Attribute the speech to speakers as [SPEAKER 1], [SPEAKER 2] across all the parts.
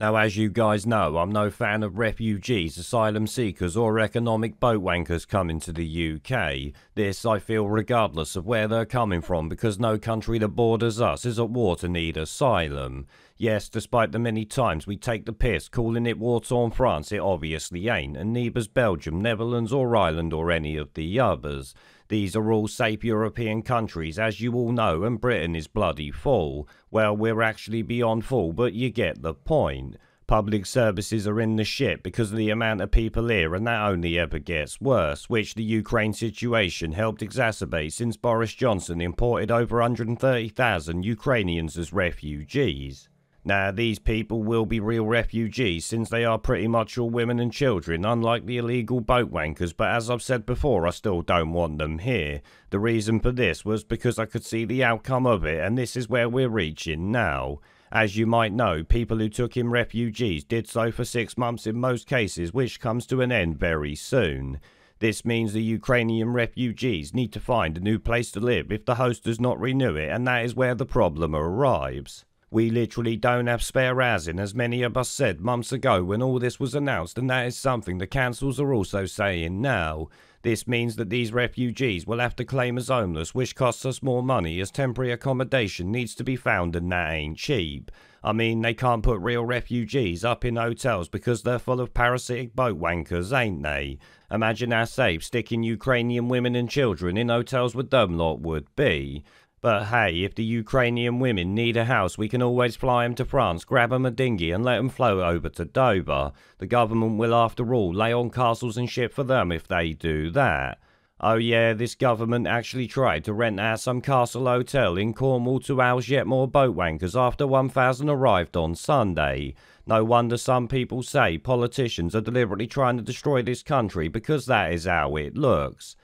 [SPEAKER 1] Now, as you guys know, I'm no fan of refugees, asylum seekers or economic boat wankers coming to the UK. This I feel regardless of where they're coming from, because no country that borders us is at war to need asylum. Yes, despite the many times we take the piss calling it war-torn France, it obviously ain't, and neither's Belgium, Netherlands or Ireland or any of the others. These are all safe European countries, as you all know, and Britain is bloody full. Well, we're actually beyond full, but you get the point. Public services are in the shit because of the amount of people here, and that only ever gets worse, which the Ukraine situation helped exacerbate since Boris Johnson imported over 130,000 Ukrainians as refugees. Now, these people will be real refugees since they are pretty much all women and children, unlike the illegal boat wankers, but as I've said before, I still don't want them here. The reason for this was because I could see the outcome of it, and this is where we're reaching now. As you might know, people who took in refugees did so for 6 months in most cases, which comes to an end very soon. This means the Ukrainian refugees need to find a new place to live if the host does not renew it, and that is where the problem arrives. We literally don't have spare housing, as many of us said months ago when all this was announced, and that is something the councils are also saying now. This means that these refugees will have to claim as homeless, which costs us more money, as temporary accommodation needs to be found, and that ain't cheap. I mean, they can't put real refugees up in hotels because they're full of parasitic boat wankers, ain't they? Imagine how safe sticking Ukrainian women and children in hotels with them lot would be. But hey, if the Ukrainian women need a house, we can always fly them to France, grab them a dinghy and let them float over to Dover. The government will, after all, lay on castles and shit for them if they do that. Oh yeah, this government actually tried to rent out some castle hotel in Cornwall to house yet more boat wankers after 1,000 arrived on Sunday. No wonder some people say politicians are deliberately trying to destroy this country, because that is how it looks.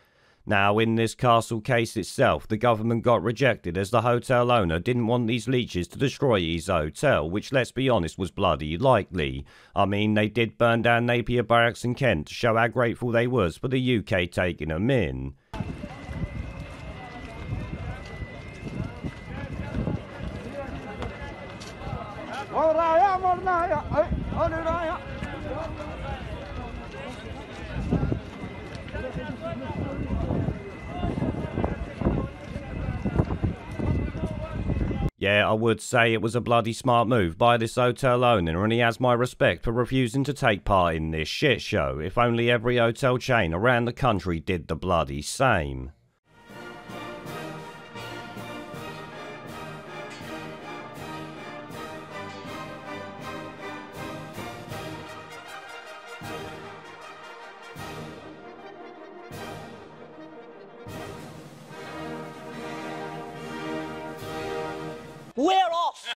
[SPEAKER 1] Now, in this castle case itself, the government got rejected as the hotel owner didn't want these leeches to destroy his hotel, which, let's be honest, was bloody likely. I mean, they did burn down Napier Barracks in Kent to show how grateful they was for the UK taking them in. Yeah, I would say it was a bloody smart move by this hotel owner, and he has my respect for refusing to take part in this shit show. If only every hotel chain around the country did the bloody same.
[SPEAKER 2] Where